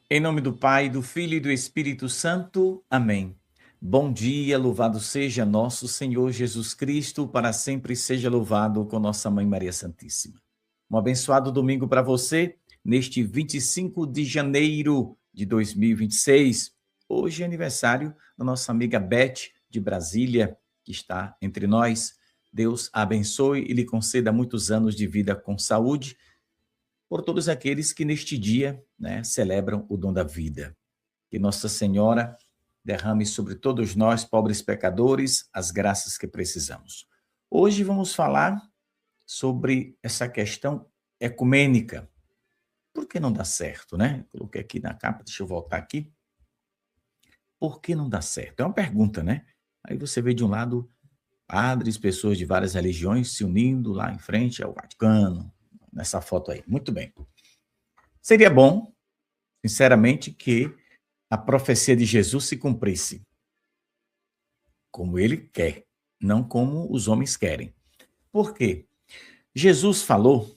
Em nome do Pai, do Filho e do Espírito Santo. Amém. Bom dia, louvado seja nosso Senhor Jesus Cristo, para sempre seja louvado com nossa Mãe Maria Santíssima. Um abençoado domingo para você, neste 25 de janeiro de 2026. Hoje é aniversário da nossa amiga Beth, de Brasília, que está entre nós. Deus a abençoe e lhe conceda muitos anos de vida com saúde, por todos aqueles que neste dia, celebram o dom da vida. Que Nossa Senhora derrame sobre todos nós, pobres pecadores, as graças que precisamos. Hoje vamos falar sobre essa questão ecumênica. Por que não dá certo, né? Coloquei aqui na capa, deixa eu voltar aqui. Por que não dá certo? É uma pergunta, né? Aí você vê de um lado padres, pessoas de várias religiões se unindo lá em frente ao Vaticano, nessa foto aí. Muito bem. Seria bom, sinceramente, que a profecia de Jesus se cumprisse como ele quer, não como os homens querem. Por quê? Jesus falou,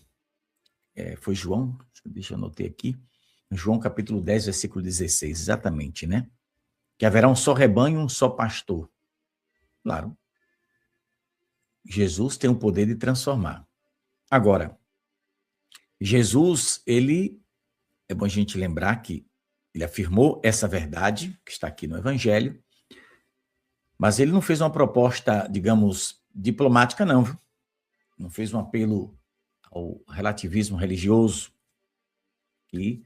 foi João, deixa eu anotar aqui, João capítulo 10, versículo 16, exatamente, né? Que haverá um só rebanho, um só pastor. Claro, Jesus tem o poder de transformar. Agora, Jesus, é bom a gente lembrar que ele afirmou essa verdade, que está aqui no Evangelho, mas ele não fez uma proposta, digamos, diplomática, não, viu? Não fez um apelo ao relativismo religioso, que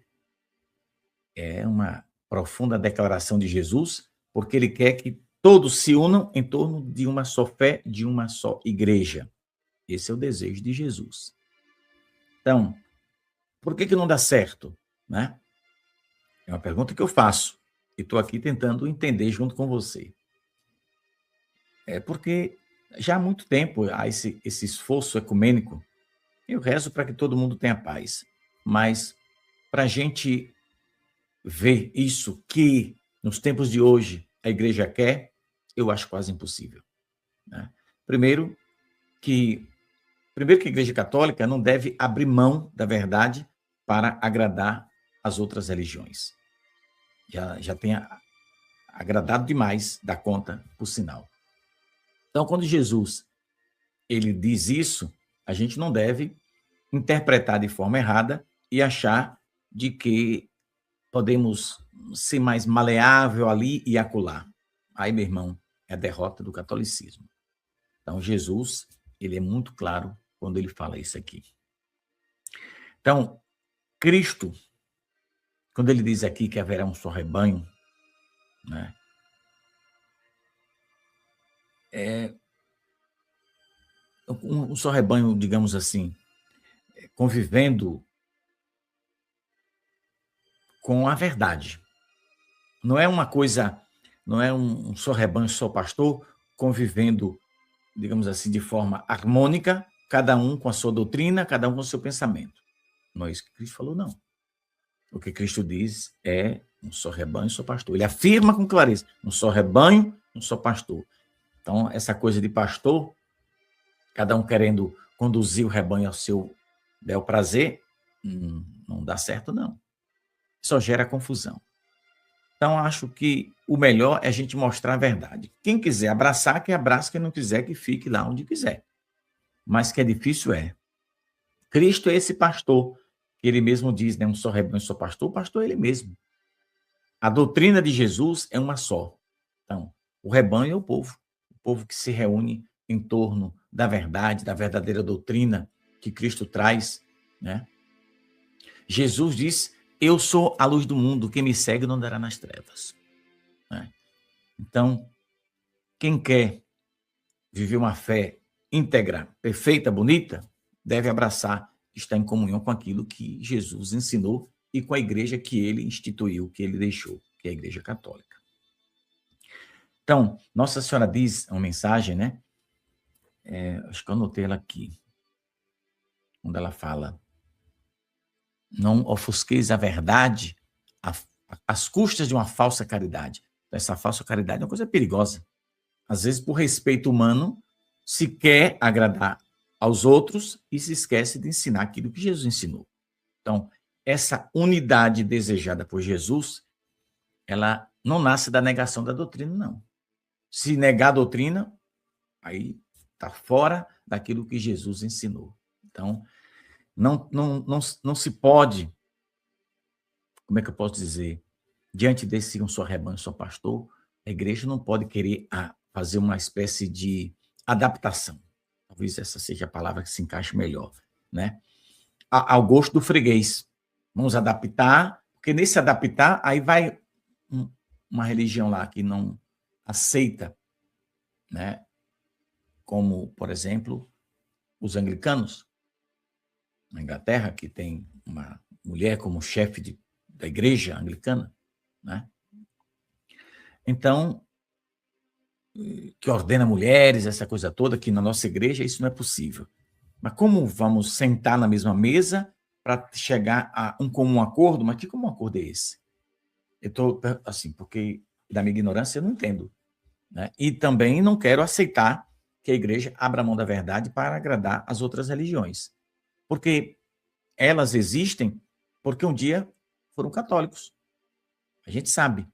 é uma profunda declaração de Jesus, porque ele quer que todos se unam em torno de uma só fé, de uma só igreja. Esse é o desejo de Jesus. Então, por que não dá certo, né? É uma pergunta que eu faço e estou aqui tentando entender junto com você. É porque já há muito tempo há esse esforço ecumênico. Eu rezo para que todo mundo tenha paz, mas para a gente ver isso que nos tempos de hoje a igreja quer, eu acho quase impossível, né? Primeiro que a Igreja Católica não deve abrir mão da verdade para agradar as outras religiões. Já tem agradado demais da conta, por sinal. Então, quando Jesus ele diz isso, a gente não deve interpretar de forma errada e achar de que podemos ser mais maleável ali e acolá. Aí, meu irmão, é a derrota do catolicismo. Então, Jesus, ele é muito claro quando ele fala isso aqui. Então, Cristo, quando ele diz aqui que haverá um só rebanho, né, um só rebanho, digamos assim, convivendo com a verdade. Não é uma coisa, não é um só rebanho, só pastor, convivendo, digamos assim, de forma harmônica, cada um com a sua doutrina, cada um com o seu pensamento. Não é isso que Cristo falou, não. O que Cristo diz é um só rebanho, um só pastor. Ele afirma com clareza, um só rebanho, um só pastor. Então, essa coisa de pastor, cada um querendo conduzir o rebanho ao seu bel prazer, não dá certo, não. Só gera confusão. Então, acho que o melhor é a gente mostrar a verdade. Quem quiser abraçar, que abraça, quem não quiser, que fique lá onde quiser. Mas que é difícil é. Cristo é esse pastor, que ele mesmo diz, né? Um só rebanho, um só pastor, o pastor é ele mesmo. A doutrina de Jesus é uma só. Então, o rebanho é o povo que se reúne em torno da verdade, da verdadeira doutrina que Cristo traz, né? Jesus diz: eu sou a luz do mundo, quem me segue não andará nas trevas, né? Então, quem quer viver uma fé íntegra, perfeita, bonita, deve abraçar, estar em comunhão com aquilo que Jesus ensinou e com a igreja que ele instituiu, que ele deixou, que é a Igreja Católica. Então, Nossa Senhora diz uma mensagem, né? Acho que eu anotei ela aqui, onde ela fala: não ofusqueis a verdade às custas de uma falsa caridade. Então, essa falsa caridade é uma coisa perigosa. Às vezes, por respeito humano, se quer agradar aos outros e se esquece de ensinar aquilo que Jesus ensinou. Então, essa unidade desejada por Jesus, ela não nasce da negação da doutrina, não. Se negar a doutrina, aí está fora daquilo que Jesus ensinou. Então, não se pode, como é que eu posso dizer, diante desse um só rebanho, um só pastor, a igreja não pode querer fazer uma espécie de adaptação. Talvez essa seja a palavra que se encaixe melhor, né? Ao gosto do freguês. Vamos adaptar, porque nesse adaptar, aí vai uma religião lá que não aceita, né? Como, por exemplo, os anglicanos, na Inglaterra, que tem uma mulher como chefe da igreja anglicana, né? Então, que ordena mulheres, essa coisa toda, que na nossa igreja isso não é possível. Mas como vamos sentar na mesma mesa para chegar a um comum acordo? Mas que comum acordo é esse? Eu estou, assim, porque da minha ignorância eu não entendo, né? E também não quero aceitar que a igreja abra mão da verdade para agradar as outras religiões. Porque elas existem porque um dia foram católicos. A gente sabe,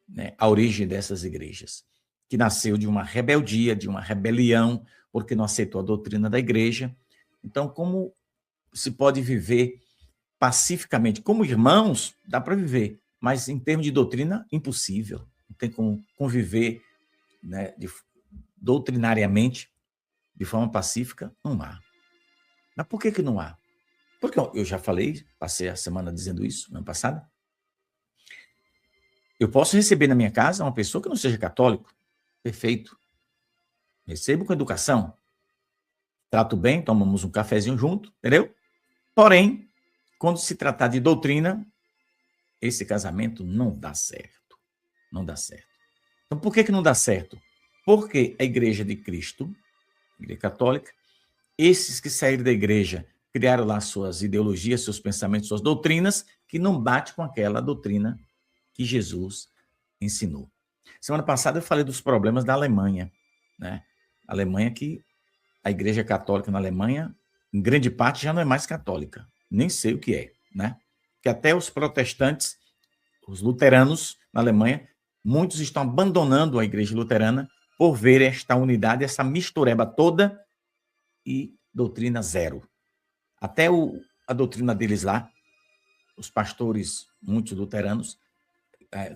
né, a origem dessas igrejas, que nasceu de uma rebeldia, de uma rebelião, porque não aceitou a doutrina da igreja. Então, como se pode viver pacificamente? Como irmãos, dá para viver, mas em termos de doutrina, impossível. Não tem como conviver, né, doutrinariamente, de forma pacífica, não há. Mas por que não há? Porque eu já falei, passei a semana dizendo isso, no ano passado. Eu posso receber na minha casa uma pessoa que não seja católico, perfeito. Recebo com educação, trato bem, tomamos um cafezinho junto, entendeu? Porém, quando se tratar de doutrina, esse casamento não dá certo. Não dá certo. Então, por que não dá certo? Porque a Igreja de Cristo, a Igreja Católica, esses que saíram da igreja criaram lá suas ideologias, seus pensamentos, suas doutrinas, que não bate com aquela doutrina que Jesus ensinou. Semana passada eu falei dos problemas da Alemanha, né? A Alemanha que a Igreja Católica na Alemanha, em grande parte, já não é mais católica. Nem sei o que é, né? Que até os protestantes, os luteranos na Alemanha, muitos estão abandonando a Igreja Luterana por ver esta unidade, essa mistureba toda e doutrina zero. Até a doutrina deles lá, os pastores, muitos luteranos,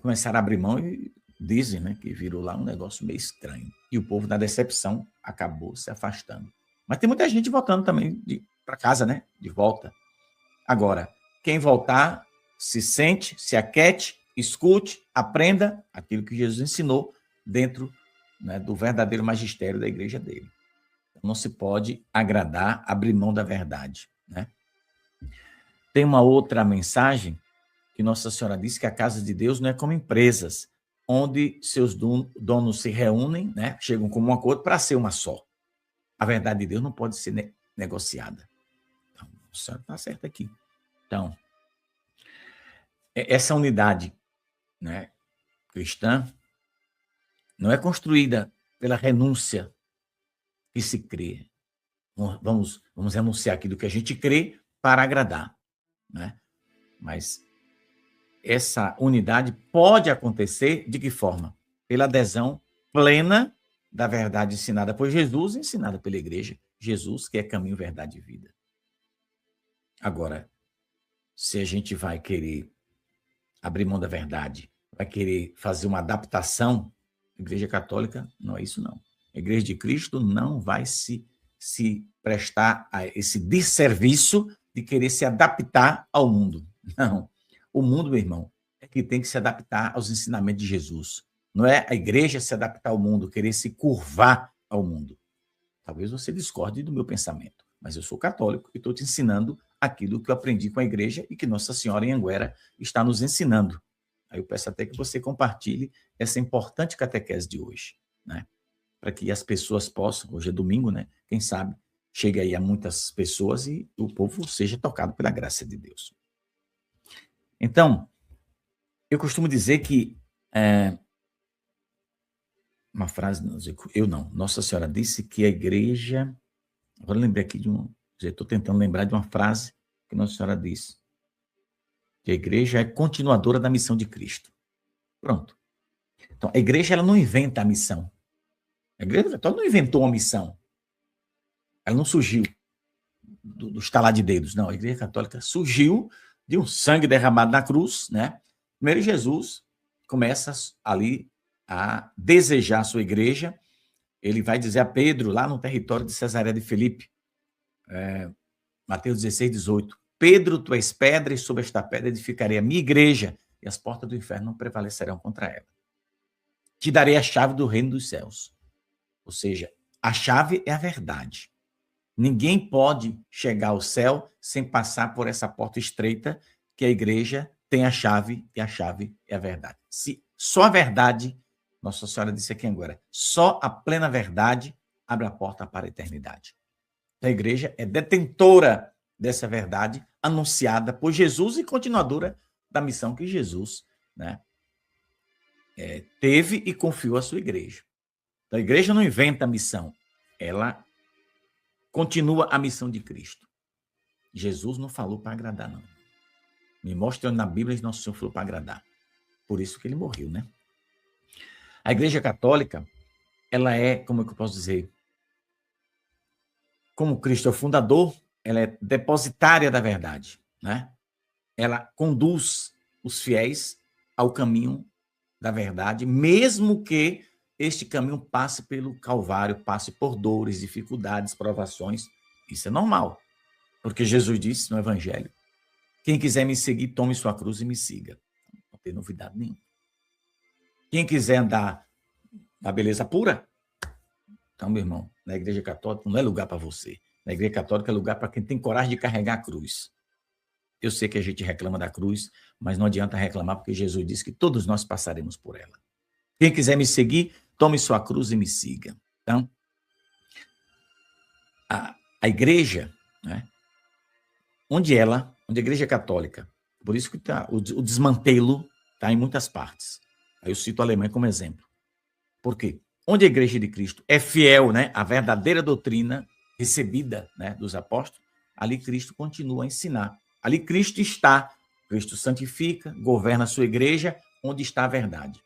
começaram a abrir mão e dizem, né, que virou lá um negócio meio estranho. E o povo, na decepção, acabou se afastando. Mas tem muita gente voltando também para casa, né, de volta. Agora, quem voltar, se sente, se aquete, escute, aprenda aquilo que Jesus ensinou dentro, né, do verdadeiro magistério da igreja dele. Não se pode agradar, abrir mão da verdade, né? Tem uma outra mensagem que Nossa Senhora disse que a casa de Deus não é como empresas, onde seus donos se reúnem, né? Chegam como um acordo para ser uma só. A verdade de Deus não pode ser negociada. Então, a senhora está certa aqui. Então, essa unidade, né, cristã não é construída pela renúncia que se crê. Vamos renunciar aquilo que a gente crê para agradar, né? Mas essa unidade pode acontecer de que forma? Pela adesão plena da verdade ensinada por Jesus e ensinada pela igreja. Jesus, que é caminho, verdade e vida. Agora, se a gente vai querer abrir mão da verdade, vai querer fazer uma adaptação, a Igreja Católica não é isso, não. A Igreja de Cristo não vai se prestar a esse desserviço de querer se adaptar ao mundo. Não. O mundo, meu irmão, é que tem que se adaptar aos ensinamentos de Jesus. Não é a igreja se adaptar ao mundo, querer se curvar ao mundo. Talvez você discorde do meu pensamento, mas eu sou católico e estou te ensinando aquilo que eu aprendi com a igreja e que Nossa Senhora em Anguera está nos ensinando. Aí eu peço até que você compartilhe essa importante catequese de hoje, né? Para que as pessoas possam, hoje é domingo, né? Quem sabe chegue aí a muitas pessoas e o povo seja tocado pela graça de Deus. Então, eu costumo dizer que uma frase, eu não, Nossa Senhora disse que a igreja, agora eu lembrei aqui estou tentando lembrar de uma frase que Nossa Senhora disse. que a igreja é continuadora da missão de Cristo. Pronto. Então, a igreja ela não inventa a missão. A igreja católica não inventou uma missão. Ela não surgiu do estalar de dedos. Não, a igreja católica surgiu de um sangue derramado na cruz, né? Primeiro Jesus começa ali a desejar a sua igreja. Ele vai dizer a Pedro, lá no território de Cesareia de Filipe, Mateus 16, 18, Pedro, tu és pedra, e sobre esta pedra edificarei a minha igreja, e as portas do inferno não prevalecerão contra ela. Te darei a chave do reino dos céus. Ou seja, a chave é a verdade. Ninguém pode chegar ao céu sem passar por essa porta estreita, que a igreja tem a chave, e a chave é a verdade. Se só a verdade, Nossa Senhora disse aqui agora, só a plena verdade abre a porta para a eternidade. A igreja é detentora dessa verdade anunciada por Jesus e continuadora da missão que Jesus, né, teve e confiou à sua igreja. Então, a igreja não inventa a missão, ela continua a missão de Cristo. Jesus não falou para agradar, não. Me mostra na Bíblia que Nosso Senhor falou para agradar. Por isso que ele morreu, né? A Igreja Católica, ela é, como é que eu posso dizer? Como Cristo é o fundador, ela é depositária da verdade, né? Ela conduz os fiéis ao caminho da verdade, mesmo que este caminho passe pelo Calvário, passe por dores, dificuldades, provações. Isso é normal, porque Jesus disse no Evangelho, quem quiser me seguir, tome sua cruz e me siga. Não tem novidade nenhuma. Quem quiser andar na beleza pura, então, meu irmão, na Igreja Católica não é lugar para você. Na Igreja Católica é lugar para quem tem coragem de carregar a cruz. Eu sei que a gente reclama da cruz, mas não adianta reclamar, porque Jesus disse que todos nós passaremos por ela. Quem quiser me seguir, tome sua cruz e me siga. Então, a igreja, né, onde a Igreja Católica, por isso que o desmantelo está em muitas partes. Aí eu cito a Alemanha como exemplo. Por quê? Onde a Igreja de Cristo é fiel, né, à verdadeira doutrina recebida, né, dos apóstolos, ali Cristo continua a ensinar. Ali Cristo está, Cristo santifica, governa a sua igreja, onde está a verdade.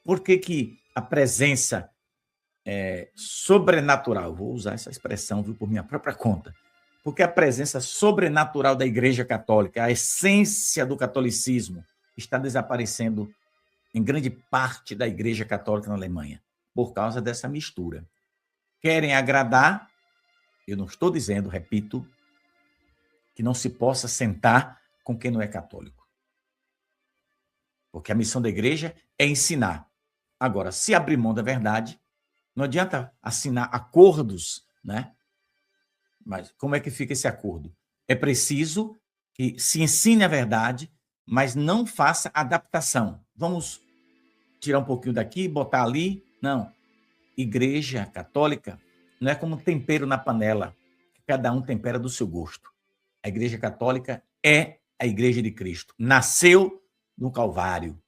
Por que que a presença sobrenatural, vou usar essa expressão, viu, por minha própria conta, porque a presença sobrenatural da Igreja Católica, a essência do catolicismo, está desaparecendo em grande parte da Igreja Católica na Alemanha, por causa dessa mistura. Querem agradar, eu não estou dizendo, repito, que não se possa sentar com quem não é católico. Porque a missão da igreja é ensinar. Agora, se abrir mão da verdade, não adianta assinar acordos, né? Mas como é que fica esse acordo? É preciso que se ensine a verdade, mas não faça adaptação. Vamos tirar um pouquinho daqui e botar ali. Não. Igreja católica não é como tempero na panela, que cada um tempera do seu gosto. A Igreja Católica é a Igreja de Cristo. Nasceu no Calvário.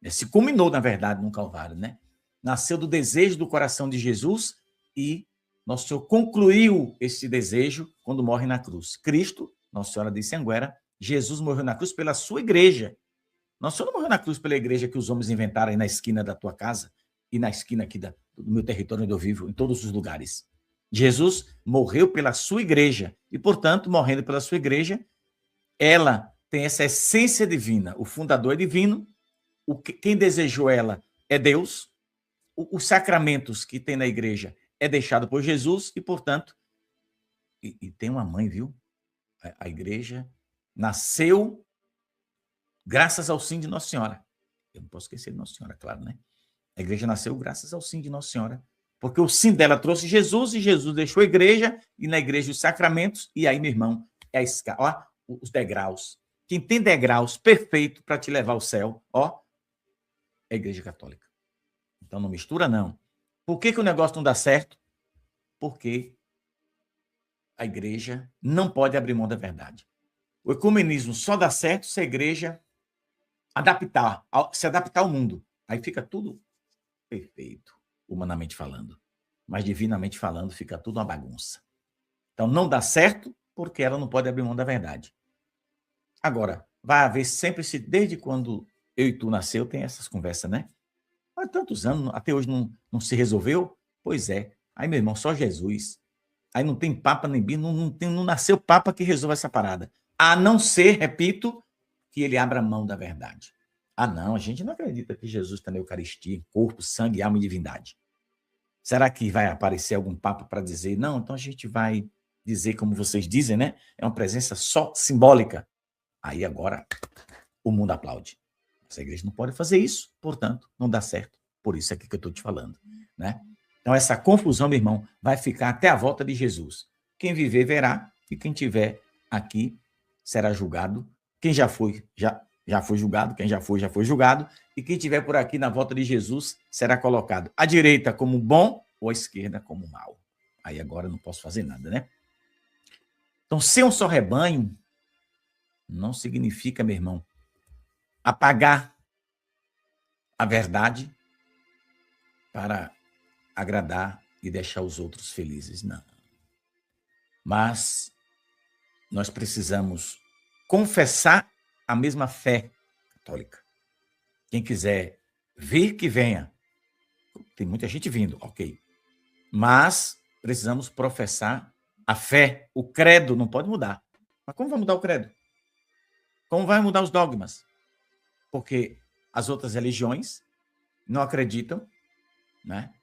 Se culminou, na verdade, no Calvário, né? Nasceu do desejo do coração de Jesus e Nosso Senhor concluiu esse desejo quando morre na cruz. Cristo, Nossa Senhora disse agora, Jesus morreu na cruz pela sua igreja. Nosso Senhor não morreu na cruz pela igreja que os homens inventaram aí na esquina da tua casa e na esquina aqui do meu território onde eu vivo, em todos os lugares. Jesus morreu pela sua igreja e, portanto, morrendo pela sua igreja, ela tem essa essência divina. O fundador é divino, quem desejou ela é Deus, os sacramentos que tem na igreja é deixado por Jesus e, portanto, e tem uma mãe, viu? A igreja nasceu graças ao sim de Nossa Senhora. Eu não posso esquecer de Nossa Senhora, claro, né? A igreja nasceu graças ao sim de Nossa Senhora, porque o sim dela trouxe Jesus e Jesus deixou a igreja e na igreja os sacramentos e aí, meu irmão, é a escala, ó, os degraus. Quem tem degraus perfeito para te levar ao céu, ó, é a Igreja Católica. Então não mistura, não. Por que o negócio não dá certo? Porque a igreja não pode abrir mão da verdade. O ecumenismo só dá certo se a igreja se adaptar ao mundo. Aí fica tudo perfeito, humanamente falando. Mas divinamente falando, fica tudo uma bagunça. Então não dá certo porque ela não pode abrir mão da verdade. Agora, vai haver sempre, desde quando eu e tu nasceu, tem essas conversas, né? Há tantos anos, até hoje não se resolveu? Pois é. Aí, meu irmão, só Jesus. Aí não tem papa nem bispo, não nasceu papa que resolva essa parada. A não ser, repito, que ele abra mão da verdade. Ah, não, a gente não acredita que Jesus está na Eucaristia, em corpo, sangue, alma e divindade. Será que vai aparecer algum papa para dizer, não, então a gente vai dizer como vocês dizem, né? É uma presença só simbólica. Aí agora o mundo aplaude. Essa igreja não pode fazer isso, portanto, não dá certo. Por isso é que eu estou te falando, né? Então, essa confusão, meu irmão, vai ficar até a volta de Jesus. Quem viver, verá, e quem tiver aqui será julgado. Quem já foi julgado, quem já foi julgado, e quem tiver por aqui na volta de Jesus será colocado à direita como bom ou à esquerda como mal. Aí agora eu não posso fazer nada, né? Então, ser um só rebanho não significa, meu irmão, apagar a verdade para agradar e deixar os outros felizes, não. Mas nós precisamos confessar a mesma fé católica. Quem quiser vir, que venha. Tem muita gente vindo, ok. Mas precisamos professar a fé. O credo não pode mudar. Mas como vai mudar o credo? Como vai mudar os dogmas? Porque as outras religiões não acreditam, né?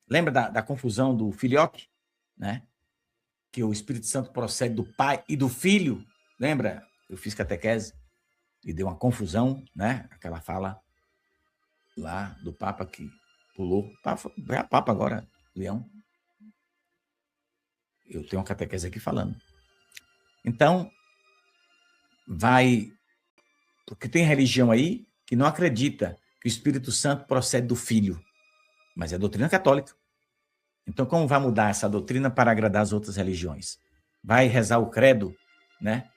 Lembra da confusão do filioque, né? Que o Espírito Santo procede do Pai e do Filho. Lembra? Eu fiz catequese e deu uma confusão, né? Aquela fala lá do Papa que pulou. É a Papa agora, Leão. Eu tenho uma catequese aqui falando. Então, porque tem religião aí que não acredita que o Espírito Santo procede do Filho, mas é doutrina católica. Então, como vai mudar essa doutrina para agradar as outras religiões? Vai rezar o credo, né?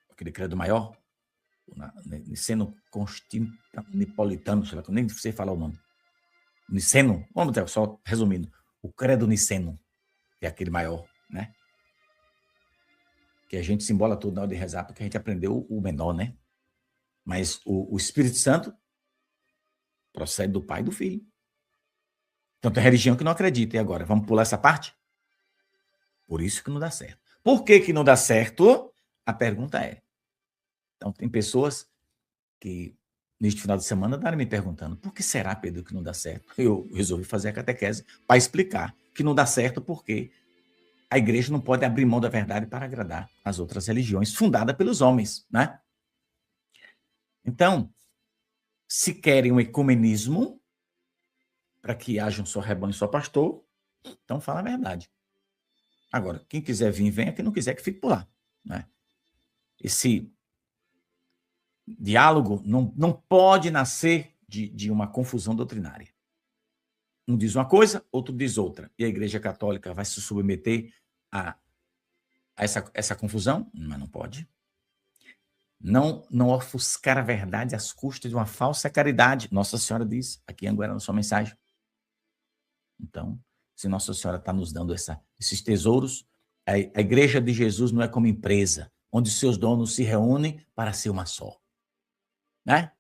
Aquele credo maior, Niceno Constantinopolitano, sei lá, nem sei falar o nome. Niceno, vamos dizer, só resumindo, o credo niceno, que é aquele maior, né? Que a gente se embola tudo na hora de rezar, porque a gente aprendeu o menor, né? Mas o Espírito Santo procede do Pai e do Filho. Então tem religião que não acredita. E agora, vamos pular essa parte? Por isso que não dá certo. Por que não dá certo? A pergunta é. Então tem pessoas que, neste final de semana, andaram me perguntando, por que será, Pedro, que não dá certo? Eu resolvi fazer a catequese para explicar que não dá certo porque a igreja não pode abrir mão da verdade para agradar as outras religiões, fundada pelos homens, né? Então, se querem um ecumenismo, para que haja um só rebanho, só pastor, então fala a verdade. Agora, quem quiser vir, venha, quem não quiser, que fique por lá, né? Esse diálogo não pode nascer de uma confusão doutrinária. Um diz uma coisa, outro diz outra. E a Igreja Católica vai se submeter a essa confusão? Mas não pode. Não ofuscar a verdade às custas de uma falsa caridade. Nossa Senhora diz aqui em Anguera, na sua mensagem. Então, se Nossa Senhora está nos dando esses tesouros, a Igreja de Jesus não é como empresa, onde seus donos se reúnem para ser uma só. Né?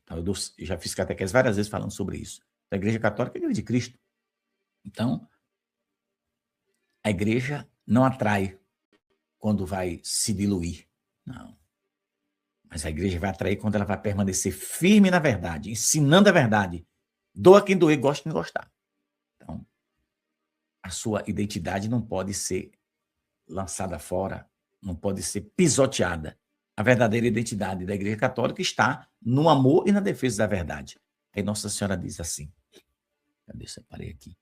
Então, eu já fiz catequese várias vezes falando sobre isso. A Igreja Católica é a Igreja de Cristo. Então, a Igreja não atrai quando vai se diluir. Não. Mas a Igreja vai atrair quando ela vai permanecer firme na verdade, ensinando a verdade. Doa quem doer, gosta quem gostar. Então, a sua identidade não pode ser lançada fora, não pode ser pisoteada. A verdadeira identidade da Igreja Católica está no amor e na defesa da verdade. Aí Nossa Senhora diz assim, cadê? Eu separei aqui.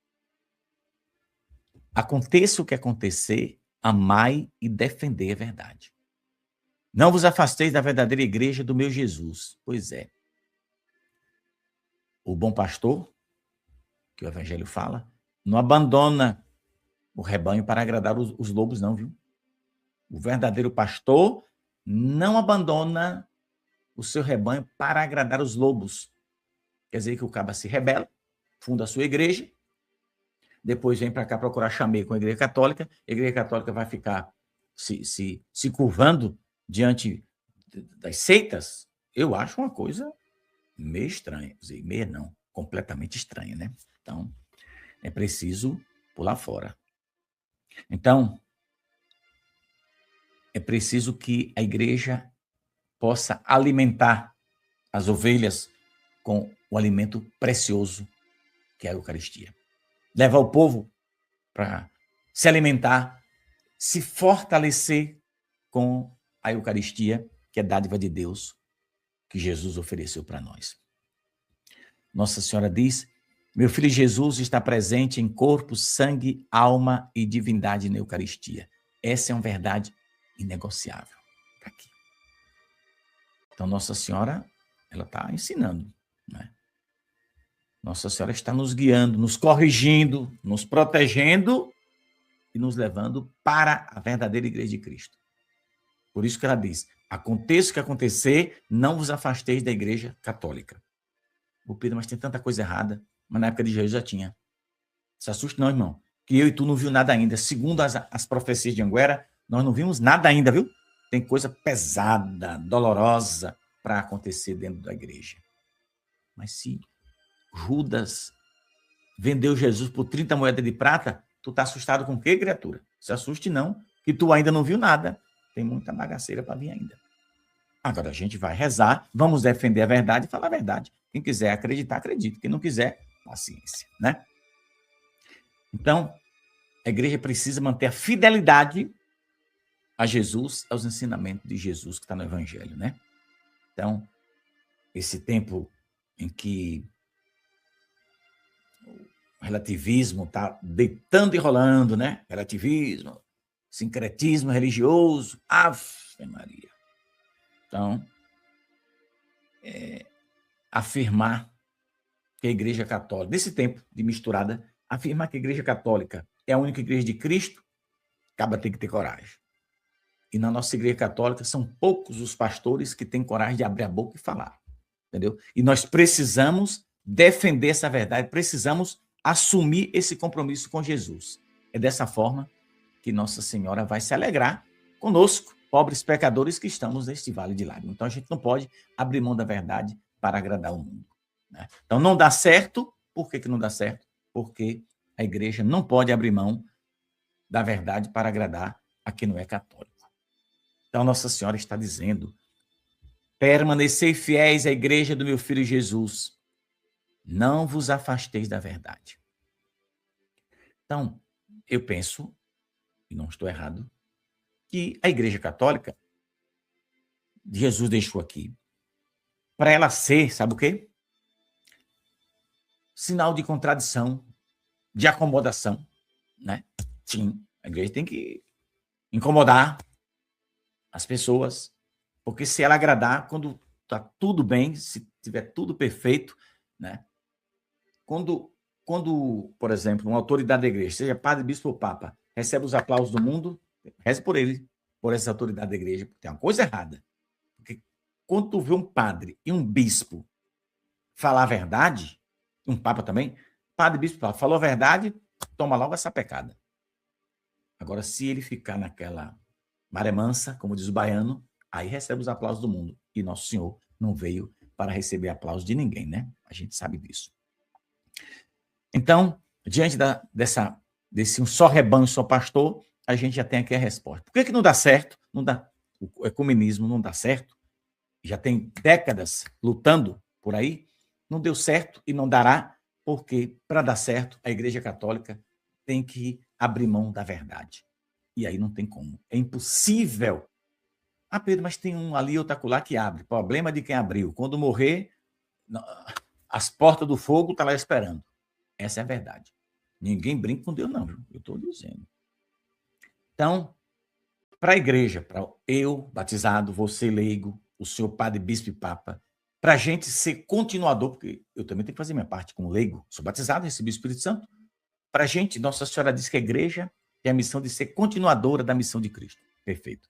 Aconteça o que acontecer, amai e defendei a verdade. Não vos afasteis da verdadeira igreja do meu Jesus. Pois é. O bom pastor, que o Evangelho fala, não abandona o rebanho para agradar os lobos, não, viu? O verdadeiro pastor não abandona o seu rebanho para agradar os lobos. Quer dizer que o caba se rebela, funda a sua igreja, depois vem para cá procurar chamego com a Igreja Católica vai ficar se curvando diante das seitas, eu acho uma coisa meio estranha. Meio não, completamente estranha, né? Então, é preciso pular fora. Então, é preciso que a igreja possa alimentar as ovelhas com o alimento precioso que é a Eucaristia. Levar o povo para se alimentar, se fortalecer com a Eucaristia, que é dádiva de Deus, que Jesus ofereceu para nós. Nossa Senhora diz: meu filho Jesus está presente em corpo, sangue, alma e divindade na Eucaristia. Essa é uma verdade inegociável. Está aqui. Então, Nossa Senhora, ela está ensinando, né? Nossa Senhora está nos guiando, nos corrigindo, nos protegendo e nos levando para a verdadeira Igreja de Cristo. Por isso que ela diz: aconteça o que acontecer, não vos afasteis da Igreja Católica. O Pedro, mas tem tanta coisa errada. Mas na época de Jesus já tinha. Se assuste não, irmão, que eu e tu não viu nada ainda. Segundo as profecias de Anguera, nós não vimos nada ainda, viu? Tem coisa pesada, dolorosa para acontecer dentro da igreja. Mas se Judas vendeu Jesus por 30 moedas de prata, tu tá assustado com o quê, criatura? Se assuste não, que tu ainda não viu nada. Tem muita bagaceira para vir ainda. Agora a gente vai rezar, vamos defender a verdade e falar a verdade. Quem quiser acreditar, acredite. Quem não quiser, paciência, né? Então, a igreja precisa manter a fidelidade a Jesus, aos ensinamentos de Jesus que está no Evangelho, né? Então, esse tempo em que o relativismo está deitando e rolando, né? Relativismo, sincretismo religioso, Ave Maria. Então, afirmar que a Igreja Católica, nesse tempo de misturada, afirmar que a Igreja Católica é a única igreja de Cristo, acaba ter que ter coragem. E na nossa Igreja Católica são poucos os pastores que têm coragem de abrir a boca e falar, entendeu? E nós precisamos defender essa verdade, precisamos assumir esse compromisso com Jesus. É dessa forma que Nossa Senhora vai se alegrar conosco, pobres pecadores que estamos neste vale de lágrimas. Então a gente não pode abrir mão da verdade para agradar o mundo, né? Então não dá certo. Por que não dá certo? Porque a igreja não pode abrir mão da verdade para agradar a quem não é católico. Então Nossa Senhora está dizendo: permanecei fiéis à igreja do meu filho Jesus, não vos afasteis da verdade. Então, eu penso, e não estou errado, que a Igreja Católica, Jesus deixou aqui, para ela ser, sabe o quê? Sinal de contradição, de acomodação, né? Sim, a igreja tem que incomodar as pessoas, porque se ela agradar, quando está tudo bem, se tiver tudo perfeito, né? Quando, por exemplo, uma autoridade da igreja, seja padre, bispo ou papa, recebe os aplausos do mundo, reze por ele, por essa autoridade da igreja, porque tem uma coisa errada. Porque quando tu vê um padre e um bispo falar a verdade, um papa também, padre, bispo, papa, falou a verdade, toma logo essa pecada. Agora, se ele ficar naquela maré mansa, como diz o baiano, aí recebe os aplausos do mundo. E Nosso Senhor não veio para receber aplausos de ninguém, né? A gente sabe disso. Então, diante desse um só rebanho, só pastor, a gente já tem aqui a resposta. Por que não dá certo? Não dá. O ecumenismo não dá certo. Já tem décadas lutando por aí. Não deu certo e não dará, porque para dar certo, a Igreja Católica tem que abrir mão da verdade. E aí não tem como. É impossível. Ah, Pedro, mas tem um ali, outro acolá que abre. Problema de quem abriu. Quando morrer, as portas do fogo estão lá esperando. Essa é a verdade. Ninguém brinca com Deus, não. Eu estou dizendo. Então, para a igreja, para eu, batizado, você, leigo, o senhor padre, bispo e papa, para a gente ser continuador, porque eu também tenho que fazer minha parte como leigo, sou batizado, recebi o Espírito Santo. Para a gente, Nossa Senhora diz que a igreja tem a missão de ser continuadora da missão de Cristo. Perfeito.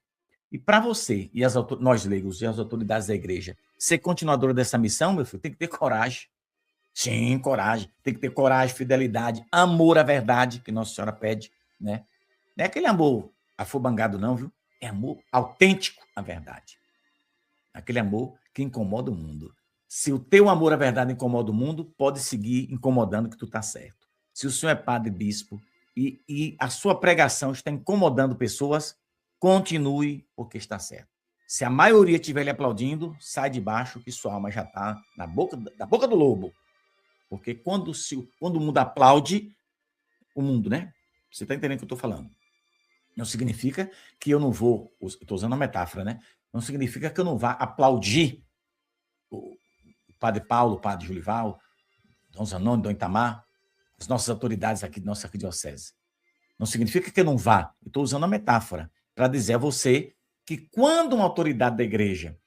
E para você, e nós leigos e as autoridades da igreja, ser continuadora dessa missão, meu filho, tem que ter coragem. Sim, coragem. Tem que ter coragem, fidelidade, amor à verdade, que Nossa Senhora pede, né? Não é aquele amor afobangado, não, viu? É amor autêntico à verdade. Aquele amor que incomoda o mundo. Se o teu amor à verdade incomoda o mundo, pode seguir incomodando que tu está certo. Se o senhor é padre bispo e a sua pregação está incomodando pessoas, continue porque está certo. Se a maioria estiver lhe aplaudindo, sai de baixo que sua alma já está na boca do lobo. Porque quando o mundo aplaude, o mundo, né? Você está entendendo o que eu estou falando? Não significa que eu não vou, estou usando uma metáfora, né? Não significa que eu não vá aplaudir o padre Paulo, o padre Julival, Dom Zanoni, Dom Itamar, as nossas autoridades aqui de nossa arquidiocese. Não significa que eu não vá. Eu estou usando a metáfora para dizer a você que quando uma autoridade da igreja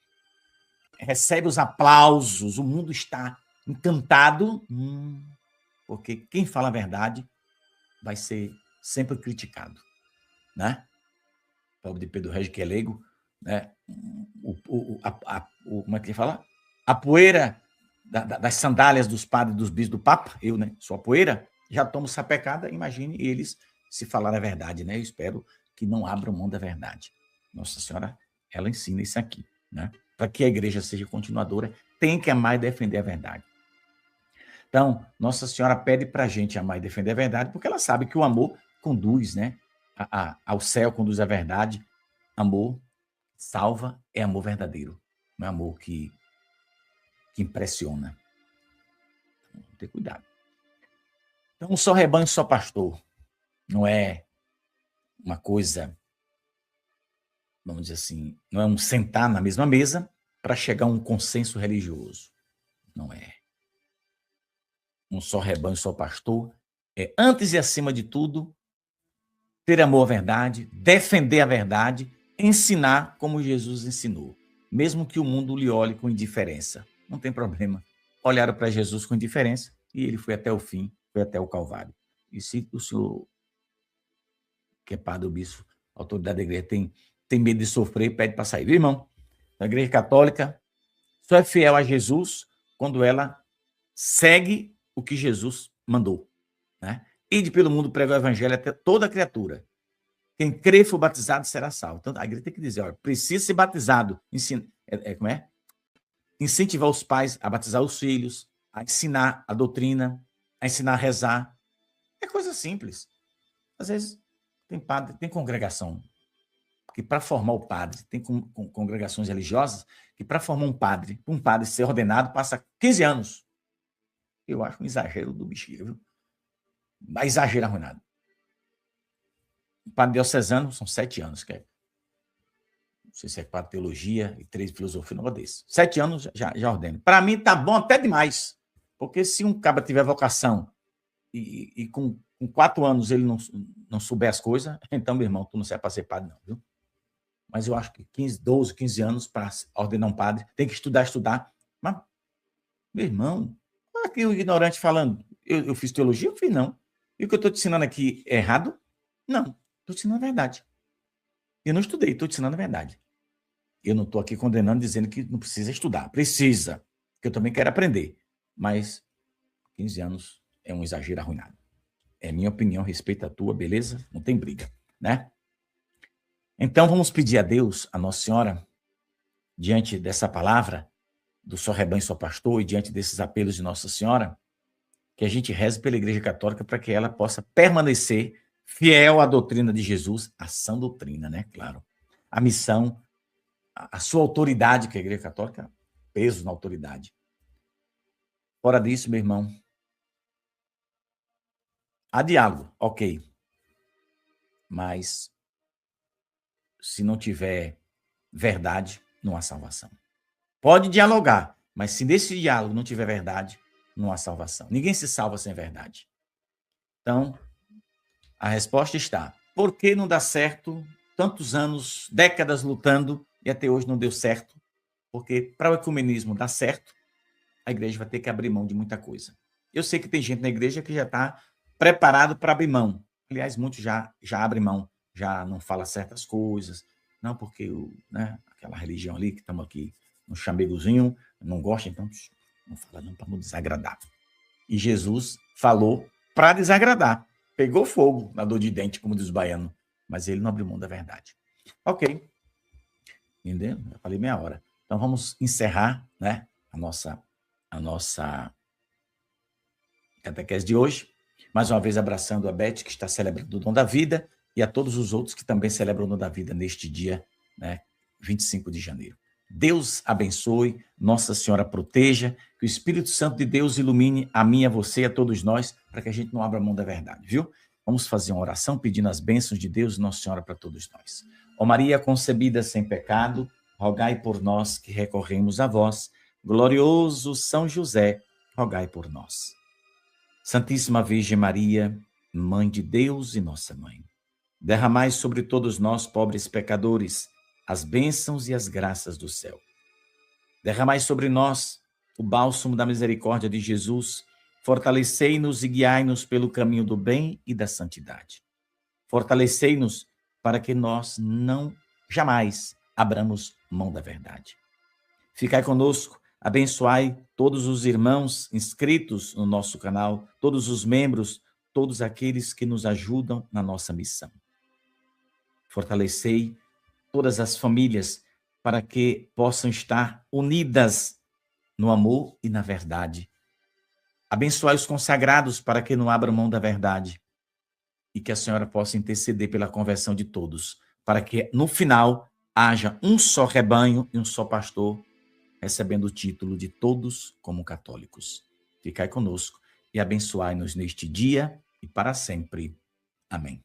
recebe os aplausos, o mundo está encantado, porque quem fala a verdade vai ser sempre criticado, né? O pobre de Pedro Regis, que é leigo, né? Como é que ele fala? A poeira das sandálias dos padres, dos bispos, do Papa, eu, né? Sou a poeira, já tomo sapecada, imagine eles se falar a verdade, né? Eu espero que não abram mão da verdade. Nossa Senhora, ela ensina isso aqui, né? Para que a igreja seja continuadora, tem que amar e defender a verdade. Então, Nossa Senhora pede para a gente amar e defender a verdade, porque ela sabe que o amor conduz, né, ao céu, conduz à verdade. Amor salva, é amor verdadeiro, não é amor que impressiona. Então, ter cuidado. Então, só rebanho, só pastor. Não é uma coisa, vamos dizer assim, não é um sentar na mesma mesa para chegar a um consenso religioso. Não é. Um só rebanho, só pastor. É, antes e acima de tudo, ter amor à verdade, defender a verdade, ensinar como Jesus ensinou. Mesmo que o mundo lhe olhe com indiferença. Não tem problema. Olharam para Jesus com indiferença e ele foi até o fim, foi até o Calvário. E se o senhor, que é padre ou bispo, autoridade da igreja, tem medo de sofrer, pede para sair. Viu, irmão? A igreja católica só é fiel a Jesus quando ela segue o que Jesus mandou, né? Ide pelo mundo, prega o evangelho até toda criatura. Quem crer e for batizado será salvo. Então, a igreja tem que dizer, olha, precisa ser batizado. Como é? Incentivar os pais a batizar os filhos, a ensinar a doutrina, a ensinar a rezar. É coisa simples. Às vezes, tem padre, tem congregação que para formar o padre, tem congregações religiosas que para formar um padre ser ordenado, passa 15 anos. Eu acho um exagero do bexiga, viu? Mas exagero arruinado. O padre diocesano são 7 anos, que é, não sei se é 4 teologia e 3 filosofia, não desse. 7 anos já ordeno. Para mim tá bom até demais, porque se um cabra tiver vocação e com 4 anos ele não souber as coisas, então, meu irmão, tu não serve para ser padre não, viu? Mas eu acho que 12, 15 anos para ordenar um padre, tem que estudar. Mas, meu irmão, aqui o ignorante falando, eu fiz teologia? Eu fiz não. E o que eu estou te ensinando aqui é errado? Não, estou te ensinando a verdade. Eu não estudei, estou te ensinando a verdade. Eu não estou aqui condenando, dizendo que não precisa estudar. Precisa, que eu também quero aprender. Mas 15 anos é um exagero arruinado. É minha opinião, respeito a tua, beleza? Não tem briga, né? Então, vamos pedir a Deus, a Nossa Senhora, diante dessa palavra, do só rebanho, só pastor, e diante desses apelos de Nossa Senhora, que a gente reze pela Igreja Católica para que ela possa permanecer fiel à doutrina de Jesus, a sã doutrina, né? Claro. A missão, a sua autoridade, que é a Igreja Católica, peso na autoridade. Fora disso, meu irmão, há diálogo, ok. Mas se não tiver verdade, não há salvação. Pode dialogar, mas se nesse diálogo não tiver verdade, não há salvação. Ninguém se salva sem verdade. Então, a resposta está: por que não dá certo tantos anos, décadas lutando e até hoje não deu certo? Porque para o ecumenismo dar certo, a igreja vai ter que abrir mão de muita coisa. Eu sei que tem gente na igreja que já está preparado para abrir mão. Aliás, muitos já abrem mão, já não fala certas coisas. Não, porque aquela religião ali, que estamos aqui no chamegozinho, não gosta, então não fala não para não desagradar. E Jesus falou para desagradar. Pegou fogo na dor de dente, como diz o baiano, mas ele não abriu mão da verdade. Ok. Entendeu? Eu falei meia hora. Então vamos encerrar, né, a nossa catequese de hoje. Mais uma vez abraçando a Beth, que está celebrando o dom da vida, e a todos os outros que também celebram o dom da vida neste dia, né, 25 de janeiro. Deus abençoe, Nossa Senhora proteja, que o Espírito Santo de Deus ilumine a mim, a você e a todos nós, para que a gente não abra mão da verdade, viu? Vamos fazer uma oração pedindo as bênçãos de Deus e Nossa Senhora para todos nós. Ó Maria concebida sem pecado, rogai por nós que recorremos a vós. Glorioso São José, rogai por nós. Santíssima Virgem Maria, Mãe de Deus e Nossa Mãe, derramai sobre todos nós, pobres pecadores, as bênçãos e as graças do céu. Derramai sobre nós o bálsamo da misericórdia de Jesus, fortalecei-nos e guiai-nos pelo caminho do bem e da santidade. Fortalecei-nos para que nós não jamais abramos mão da verdade. Ficai conosco, abençoai todos os irmãos inscritos no nosso canal, todos os membros, todos aqueles que nos ajudam na nossa missão. Fortalecei todas as famílias para que possam estar unidas no amor e na verdade. Abençoai os consagrados para que não abram mão da verdade e que a Senhora possa interceder pela conversão de todos, para que no final haja um só rebanho e um só pastor, recebendo o título de todos como católicos. Ficai conosco e abençoai-nos neste dia e para sempre. Amém.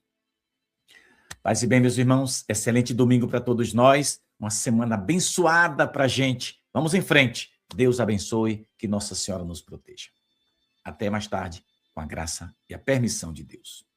Paz e bem, meus irmãos, excelente domingo para todos nós, uma semana abençoada para a gente. Vamos em frente. Deus abençoe, que Nossa Senhora nos proteja. Até mais tarde, com a graça e a permissão de Deus.